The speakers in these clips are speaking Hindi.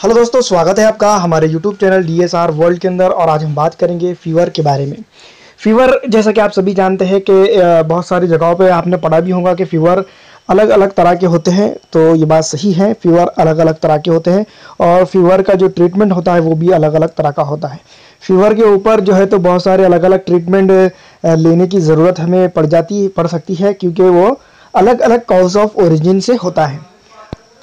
हेलो दोस्तों, स्वागत है आपका हमारे यूट्यूब चैनल DSR वर्ल्ड के अंदर। और आज हम बात करेंगे फीवर के बारे में। फीवर जैसा कि आप सभी जानते हैं कि बहुत सारी जगहों पे आपने पढ़ा भी होगा कि फीवर अलग अलग तरह के होते हैं। तो ये बात सही है, फीवर अलग अलग तरह के होते हैं और फीवर का जो ट्रीटमेंट होता है वो भी अलग अलग तरह का होता है। फीवर के ऊपर जो है तो बहुत सारे अलग अलग ट्रीटमेंट लेने की ज़रूरत हमें पड़ सकती है, क्योंकि वो अलग अलग कॉज ऑफ ओरिजिन से होता है।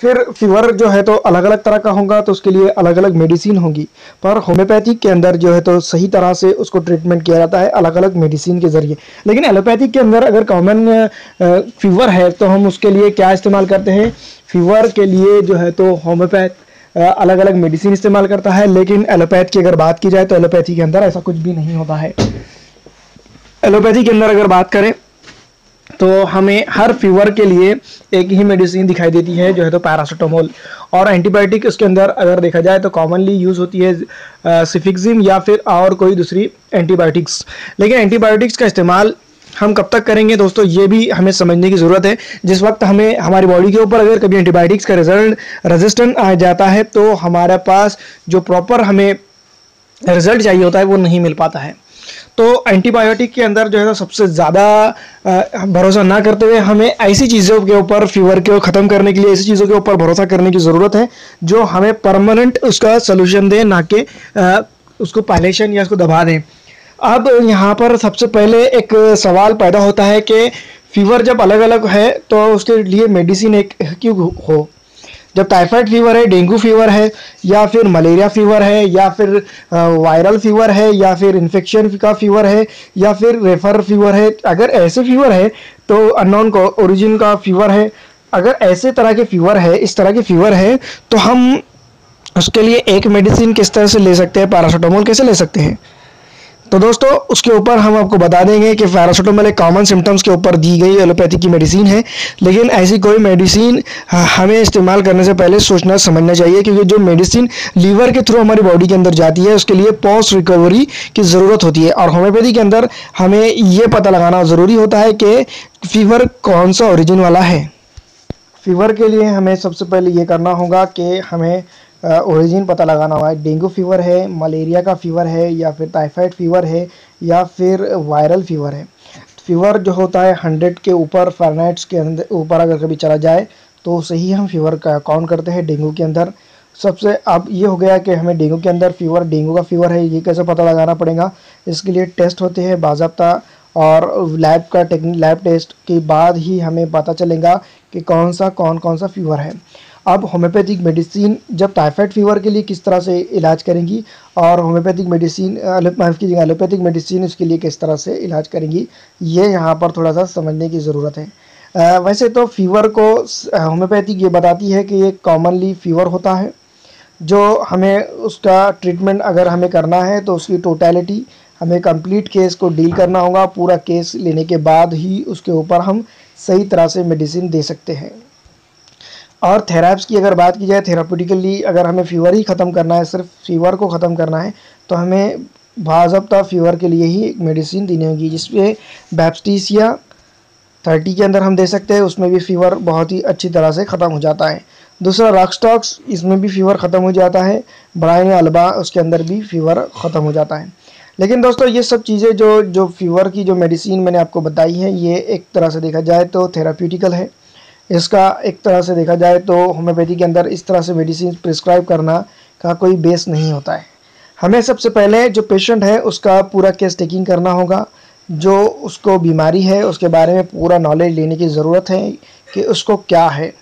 फिर फीवर जो है तो अलग अलग तरह का होगा, तो उसके लिए अलग अलग मेडिसिन होंगी। पर होम्योपैथिक के अंदर जो है तो सही तरह से उसको ट्रीटमेंट किया जाता है अलग अलग मेडिसिन के ज़रिए। लेकिन एलोपैथिक के अंदर अगर कॉमन फीवर है तो हम उसके लिए क्या इस्तेमाल करते हैं? फीवर के लिए जो है तो होम्योपैथ अलग अलग मेडिसिन इस्तेमाल करता है। लेकिन एलोपैथ की अगर बात की जाए तो एलोपैथी के अंदर ऐसा कुछ भी नहीं होता है। एलोपैथी के अंदर अगर बात करें तो हमें हर फीवर के लिए एक ही मेडिसिन दिखाई देती है, जो है तो पैरासीटामोल। और एंटीबायोटिक इसके अंदर अगर देखा जाए तो कॉमनली यूज़ होती है सिफिक्सिम या फिर और कोई दूसरी एंटीबायोटिक्स। लेकिन एंटीबायोटिक्स का इस्तेमाल हम कब तक करेंगे दोस्तों, ये भी हमें समझने की ज़रूरत है। जिस वक्त हमें हमारी बॉडी के ऊपर अगर कभी एंटीबायोटिक्स का रेजिस्टेंट आ जाता है तो हमारे पास जो प्रॉपर हमें रिजल्ट चाहिए होता है वो नहीं मिल पाता है। तो एंटीबायोटिक के अंदर जो है सबसे ज़्यादा भरोसा ना करते हुए हमें ऐसी चीज़ों के ऊपर, फीवर को ख़त्म करने के लिए ऐसी चीज़ों के ऊपर भरोसा करने की ज़रूरत है जो हमें परमानेंट उसका सलूशन दे, ना कि उसको पायलेशन या उसको दबा दें। अब यहाँ पर सबसे पहले एक सवाल पैदा होता है कि फीवर जब अलग अलग है तो उसके लिए मेडिसिन एक क्यों हो? जब टाइफाइड फीवर है, डेंगू फीवर है, या फिर मलेरिया फीवर है, या फिर वायरल फीवर है, या फिर इन्फेक्शन का फीवर है, या फिर रेफर फीवर है, अगर ऐसे फीवर है तो अननोन को ओरिजिन का फीवर है, अगर ऐसे तरह के फीवर है, इस तरह के फीवर है, तो हम उसके लिए एक मेडिसिन किस तरह से ले सकते हैं? पैरासीटामोल कैसे ले सकते हैं? तो दोस्तों उसके ऊपर हम आपको बता देंगे कि पैरासीटामोल एक कॉमन सिम्टम्स के ऊपर दी गई एलोपैथी की मेडिसिन है। लेकिन ऐसी कोई मेडिसिन हमें इस्तेमाल करने से पहले सोचना समझना चाहिए, क्योंकि जो मेडिसिन लीवर के थ्रू हमारी बॉडी के अंदर जाती है उसके लिए पोस्ट रिकवरी की ज़रूरत होती है। और होम्योपैथी के अंदर हमें ये पता लगाना ज़रूरी होता है कि फीवर कौन सा ओरिजिन वाला है। फीवर के लिए हमें सबसे पहले ये करना होगा कि हमें ओरिजिन पता लगाना होगा। डेंगू फीवर है, मलेरिया का फीवर है, या फिर टाइफाइड फीवर है, या फिर वायरल फीवर है। फीवर जो होता है 100 के ऊपर फ़ारेनहाइट के अंदर ऊपर अगर कभी चला जाए तो उसे ही हम फीवर का काउंट करते हैं। डेंगू के अंदर सबसे अब ये हो गया कि हमें डेंगू के अंदर फीवर, डेंगू का फीवर है, ये कैसे पता लगाना पड़ेगा? इसके लिए टेस्ट होते हैं बाज़ाब्ता, और लैब टेस्ट के बाद ही हमें पता चलेगा कि कौन सा फीवर है। अब होम्योपैथिक मेडिसिन जब टाइफाइड फीवर के लिए किस तरह से इलाज करेंगी, और होम्योपैथिक मेडिसिन माफ़ कीजिएगा एलोपैथिक मेडिसिन उसके लिए किस तरह से इलाज करेंगी, ये यहाँ पर थोड़ा सा समझने की ज़रूरत है। वैसे तो फीवर को होम्योपैथिक ये बताती है कि ये कॉमनली फीवर होता है, जो हमें उसका ट्रीटमेंट अगर हमें करना है तो उसकी टोटलिटी हमें कंप्लीट केस को डील करना होगा। पूरा केस लेने के बाद ही उसके ऊपर हम सही तरह से मेडिसिन दे सकते हैं। और थेराप्स की अगर बात की जाए, थेराप्यूटिकली अगर हमें फ़ीवर ही ख़त्म करना है, सिर्फ फीवर को ख़त्म करना है, तो हमें बाज़ाब्ता फ़ीवर के लिए ही एक मेडिसिन देनी होगी, जिसमें बैप्टिसिया 30 के अंदर हम दे सकते हैं। उसमें भी फ़ीवर बहुत ही अच्छी तरह से ख़त्म हो जाता है। दूसरा रॉकस्टॉक्स, इसमें भी फ़ीवर ख़त्म हो जाता है। ब्राइन अल्बा, उसके अंदर भी फ़ीवर ख़त्म हो जाता है। लेकिन दोस्तों ये सब चीज़ें जो फीवर की जो मेडिसिन मैंने आपको बताई है, ये एक तरह से देखा जाए तो थेराप्यूटिकल है। इसका एक तरह से देखा जाए तो होम्योपैथी के अंदर इस तरह से मेडिसिन प्रिस्क्राइब करना का कोई बेस नहीं होता है। हमें सबसे पहले जो पेशेंट है उसका पूरा केस टेकिंग करना होगा, जो उसको बीमारी है उसके बारे में पूरा नॉलेज लेने की ज़रूरत है कि उसको क्या है।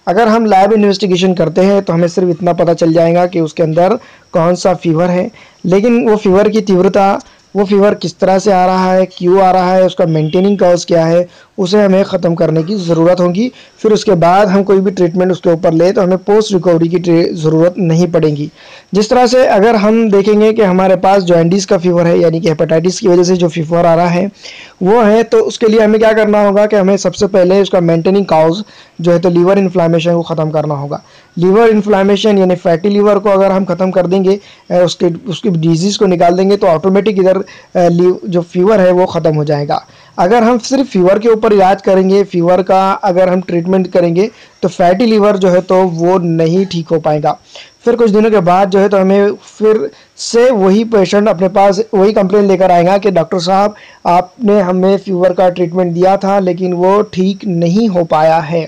अगर हम लैब इन्वेस्टिगेशन करते हैं तो हमें सिर्फ इतना पता चल जाएगा कि उसके अंदर कौन सा फीवर है, लेकिन वो फीवर की तीव्रता, वो फीवर किस तरह से आ रहा है, क्यों आ रहा है, उसका मेंटेनिंग कॉज क्या है, उसे हमें ख़त्म करने की ज़रूरत होगी। फिर उसके बाद हम कोई भी ट्रीटमेंट उसके ऊपर ले तो हमें पोस्ट रिकवरी की ज़रूरत नहीं पड़ेगी। जिस तरह से अगर हम देखेंगे कि हमारे पास जॉन्डिस का फीवर है, यानी कि हेपेटाइटिस की वजह से जो फीवर आ रहा है वो है, तो उसके लिए हमें क्या करना होगा कि हमें सबसे पहले उसका मेंटेनिंग कॉज जो है तो लीवर इन्फ्लामेशन को ख़त्म करना होगा। लीवर इन्फ्लामेशन यानी फैटी लीवर को अगर हम ख़त्म कर देंगे, उसकी डिजीज़ को निकाल देंगे, तो ऑटोमेटिक इधर जो फीवर है वो ख़त्म हो जाएगा। अगर हम सिर्फ फीवर के ऊपर इलाज करेंगे, फीवर का अगर हम ट्रीटमेंट करेंगे तो फैटी लीवर जो है तो वो नहीं ठीक हो पाएगा। फिर कुछ दिनों के बाद जो है तो हमें फिर से वही पेशेंट अपने पास वही कंप्लेंट लेकर आएगा कि डॉक्टर साहब आपने हमें फीवर का ट्रीटमेंट दिया था लेकिन वो ठीक नहीं हो पाया है।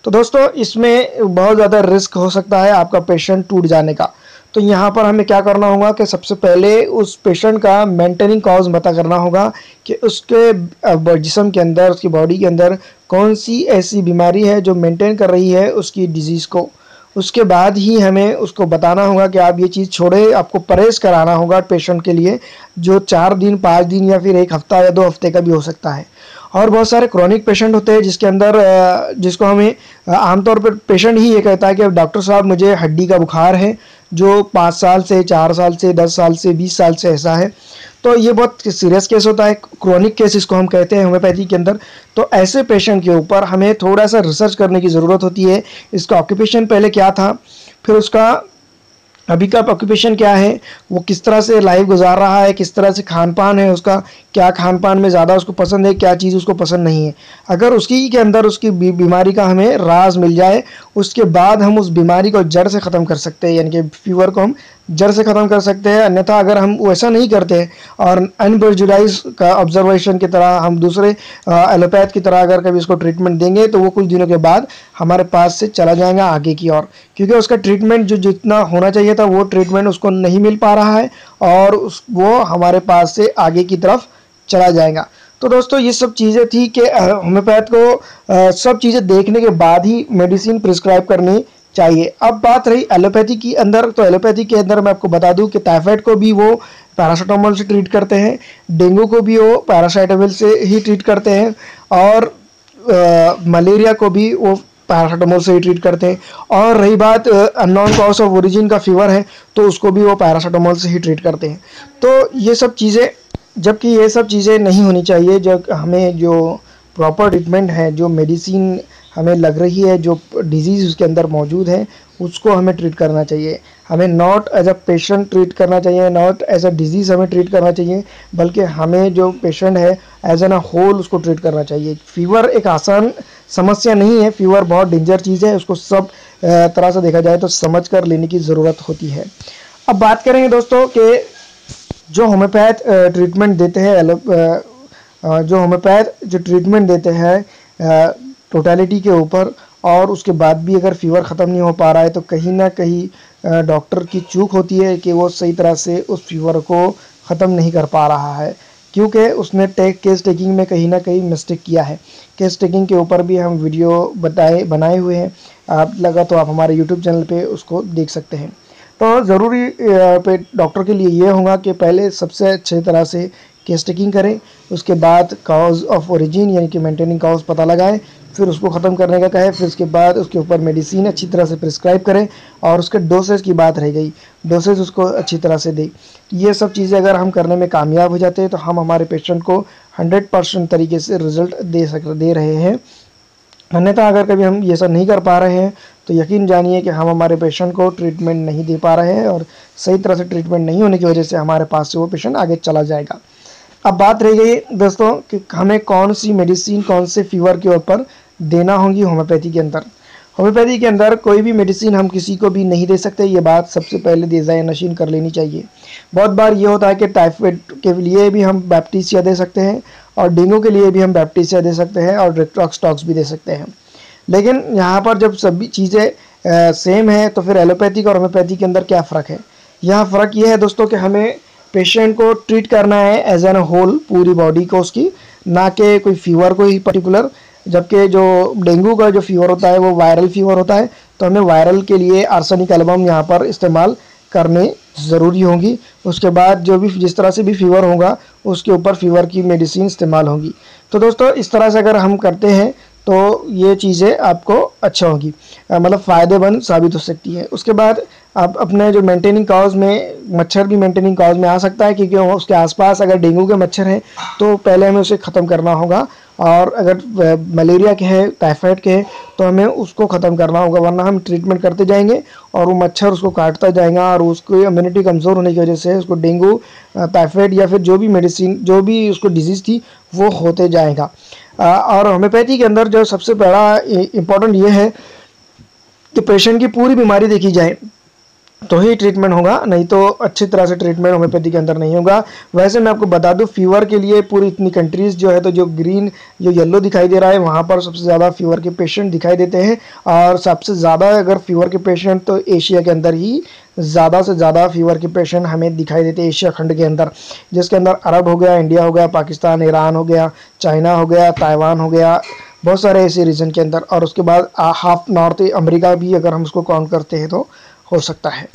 तो दोस्तों इसमें बहुत ज़्यादा रिस्क हो सकता है आपका पेशेंट टूट जाने का। तो यहाँ पर हमें क्या करना होगा कि सबसे पहले उस पेशेंट का मेंटेनिंग कॉज पता करना होगा कि उसके जिस्म के अंदर, उसकी बॉडी के अंदर कौन सी ऐसी बीमारी है जो मेंटेन कर रही है उसकी डिजीज़ को। उसके बाद ही हमें उसको बताना होगा कि आप ये चीज़ छोड़े, आपको परहेज कराना होगा पेशेंट के लिए, जो 4 दिन 5 दिन या फिर 1 हफ्ता या 2 हफ्ते का भी हो सकता है। और बहुत सारे क्रॉनिक पेशेंट होते हैं जिसके अंदर जिसको हमें आमतौर पर पेशेंट ही ये कहता है कि डॉक्टर साहब मुझे हड्डी का बुखार है जो 5 साल से, 4 साल से, 10 साल से, 20 साल से ऐसा है। तो ये बहुत सीरियस केस होता है, क्रॉनिक केस इसको हम कहते हैं होम्योपैथी के अंदर। तो ऐसे पेशेंट के ऊपर हमें थोड़ा सा रिसर्च करने की ज़रूरत होती है। इसका ऑक्यूपेशन पहले क्या था, फिर उसका अभी का ऑक्यूपेशन क्या है, वो किस तरह से लाइफ गुजार रहा है, किस तरह से खान पान है उसका, क्या खान पान में ज़्यादा उसको पसंद है, क्या चीज़ उसको पसंद नहीं है। अगर उसकी के अंदर उसकी बीमारी का हमें राज मिल जाए, उसके बाद हम उस बीमारी को जड़ से ख़त्म कर सकते हैं, यानी कि फीवर को हम जड़ से ख़त्म कर सकते हैं। अन्यथा अगर हम वैसा नहीं करते और अनप्रेजुडाइज का ऑब्जर्वेशन की तरह हम दूसरे एलोपैथ की तरह अगर कभी उसको ट्रीटमेंट देंगे तो वो कुछ दिनों के बाद हमारे पास से चला जाएगा आगे की ओर, क्योंकि उसका ट्रीटमेंट जो जितना होना चाहिए था वो ट्रीटमेंट उसको नहीं मिल पा रहा है और वो हमारे पास से आगे की तरफ चला जाएगा। तो दोस्तों ये सब चीज़ें थी कि होम्योपैथ को सब चीज़ें देखने के बाद ही मेडिसिन प्रिस्क्राइब करनी चाहिए। अब बात रही एलोपैथी की अंदर, तो एलोपैथी के अंदर मैं आपको बता दूं कि टाइफाइड को भी वो पैरासीटामोल से ट्रीट करते हैं, डेंगू को भी वो पैरासीटामोल से ही ट्रीट करते हैं और मलेरिया को भी वो पैरासीटामोल से ही ट्रीट करते हैं। और रही बात अननोन कॉज ऑफ ओरिजिन का फीवर है तो उसको भी वो पैरासीटामोल से ही ट्रीट करते हैं। तो ये सब चीज़ें, जबकि ये सब चीज़ें नहीं होनी चाहिए। जब हमें जो प्रॉपर ट्रीटमेंट है, जो मेडिसिन हमें लग रही है, जो डिजीज़ उसके अंदर मौजूद है उसको हमें ट्रीट करना चाहिए। हमें not as a patient treat करना चाहिए, नॉट एज अ डिजीज़ हमें ट्रीट करना चाहिए, बल्कि हमें जो पेशेंट है एज एन अ होल उसको ट्रीट करना चाहिए। फीवर एक आसान समस्या नहीं है, फीवर बहुत डेंजर चीज़ है, उसको सब तरह से देखा जाए तो समझ कर लेने की ज़रूरत होती है। अब बात करेंगे दोस्तों कि जो होम्योपैथ ट्रीटमेंट देते हैं, जो होम्योपैथ जो ट्रीटमेंट देते हैं टोटलिटी के ऊपर, और उसके बाद भी अगर फीवर ख़त्म नहीं हो पा रहा है तो कहीं ना कहीं डॉक्टर की चूक होती है कि वो सही तरह से उस फीवर को ख़त्म नहीं कर पा रहा है, क्योंकि उसने केस टेकिंग में कहीं ना कहीं मिस्टेक किया है। केस टेकिंग के ऊपर भी हम वीडियो बनाए हुए हैं, आप लगा तो आप हमारे यूट्यूब चैनल पे उसको देख सकते हैं। तो ज़रूरी पे डॉक्टर के लिए ये होगा कि पहले सबसे अच्छे तरह से केस टेकिंग करें, उसके बाद कॉज ऑफ ओरिजिन यानी कि मेंटेनिंग कॉज पता लगाएं, फिर उसको ख़त्म करने का कहें, फिर उसके बाद उसके ऊपर मेडिसिन अच्छी तरह से प्रिस्क्राइब करें और उसके डोसेज की बात रह गई, डोसेज उसको अच्छी तरह से दें। ये सब चीज़ें अगर हम करने में कामयाब हो जाते हैं तो हम हमारे पेशेंट को 100% तरीके से रिज़ल्ट दे रहे हैं। अन्यथा अगर कभी हम ये सब नहीं कर पा रहे हैं तो यकीन जानिए कि हम हमारे पेशेंट को ट्रीटमेंट नहीं दे पा रहे हैं और सही तरह से ट्रीटमेंट नहीं होने की वजह से हमारे पास से वो पेशेंट आगे चला जाएगा। अब बात रह गई दोस्तों कि हमें कौन सी मेडिसिन कौन से फीवर के ऊपर देना होगी होम्योपैथी के अंदर। होम्योपैथी के अंदर कोई भी मेडिसिन हम किसी को भी नहीं दे सकते, ये बात सबसे पहले देज़ाए नशीन कर लेनी चाहिए। बहुत बार ये होता है कि टाइफाइड के लिए भी हम बैप्टीसिया दे सकते हैं और डेंगू के लिए भी हम बैप्टीसिया दे सकते हैं और रेट्रोक्सटॉक्स भी दे सकते हैं, लेकिन यहाँ पर जब सभी चीज़ें सेम है तो फिर एलोपैथिक और होम्योपैथी के अंदर क्या फ़र्क है। यहाँ फ़र्क ये है दोस्तों कि हमें पेशेंट को ट्रीट करना है एज एन होल, पूरी बॉडी को उसकी, ना कि कोई फीवर को ही पर्टिकुलर। जबकि जो डेंगू का जो फीवर होता है वो वायरल फीवर होता है, तो हमें वायरल के लिए आर्सेनिक एल्बम यहाँ पर इस्तेमाल करने ज़रूरी होंगी। उसके बाद जो भी जिस तरह से भी फीवर होगा उसके ऊपर फीवर की मेडिसिन इस्तेमाल होंगी। तो दोस्तों इस तरह से अगर हम करते हैं तो ये चीज़ें आपको अच्छा होगी, मतलब फ़ायदेमंद साबित हो सकती है। उसके बाद अब अपने जो मेंटेनिंग कॉज में मच्छर भी मेंटेनिंग कॉज में आ सकता है, क्योंकि उसके आसपास अगर डेंगू के मच्छर हैं तो पहले हमें उसे ख़त्म करना होगा, और अगर मलेरिया के हैं, टाइफाइड के हैं, तो हमें उसको ख़त्म करना होगा, वरना हम ट्रीटमेंट करते जाएंगे और वो मच्छर उसको काटता जाएगा और उसकी इम्यूनिटी कमज़ोर होने की वजह से उसको डेंगू, टाइफाइड या फिर जो भी मेडिसिन, जो भी उसको डिजीज़ थी वो होते जाएगा। और होम्योपैथी के अंदर जो सबसे बड़ा इम्पोर्टेंट ये है कि पेशेंट की पूरी बीमारी देखी जाए तो ही ट्रीटमेंट होगा, नहीं तो अच्छी तरह से ट्रीटमेंट होम्योपैथी के अंदर नहीं होगा। वैसे मैं आपको बता दूं, फीवर के लिए पूरी इतनी कंट्रीज़ जो है, तो जो ग्रीन जो येलो दिखाई दे रहा है वहाँ पर सबसे ज़्यादा फीवर के पेशेंट दिखाई देते हैं, और सबसे ज़्यादा अगर फीवर के पेशेंट तो एशिया के अंदर ही ज़्यादा से ज़्यादा फीवर के पेशेंट हमें दिखाई देते हैं, एशिया खंड के अंदर, जिसके अंदर अरब हो गया, इंडिया हो गया, पाकिस्तान, ईरान हो गया, चाइना हो गया, ताइवान हो गया, बहुत सारे ऐसे रीजन के अंदर, और उसके बाद हाफ नॉर्थ अमेरिका भी अगर हम उसको काउंट करते हैं तो हो सकता है।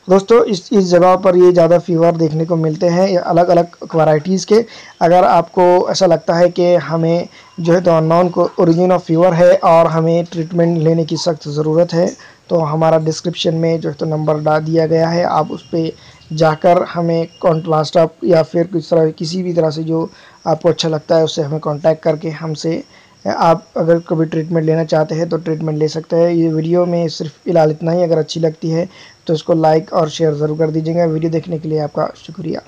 दोस्तों इस जगह पर ये ज़्यादा फीवर देखने को मिलते हैं, ये अलग अलग वैराइटीज़ के। अगर आपको ऐसा लगता है कि हमें जो है तो अननोन को ओरिजिन ऑफ फीवर है और हमें ट्रीटमेंट लेने की सख्त ज़रूरत है, तो हमारा डिस्क्रिप्शन में जो है तो नंबर डाल दिया गया है, आप उस पर जाकर हमें व्हाट्सएप या फिर किसी भी तरह से जो आपको अच्छा लगता है उससे हमें कांटेक्ट करके हमसे आप अगर कभी ट्रीटमेंट लेना चाहते हैं तो ट्रीटमेंट ले सकते हैं। ये वीडियो में सिर्फ फिलहाल इतना ही, अगर अच्छी लगती है तो इसको लाइक और शेयर ज़रूर कर दीजिएगा। वीडियो देखने के लिए आपका शुक्रिया।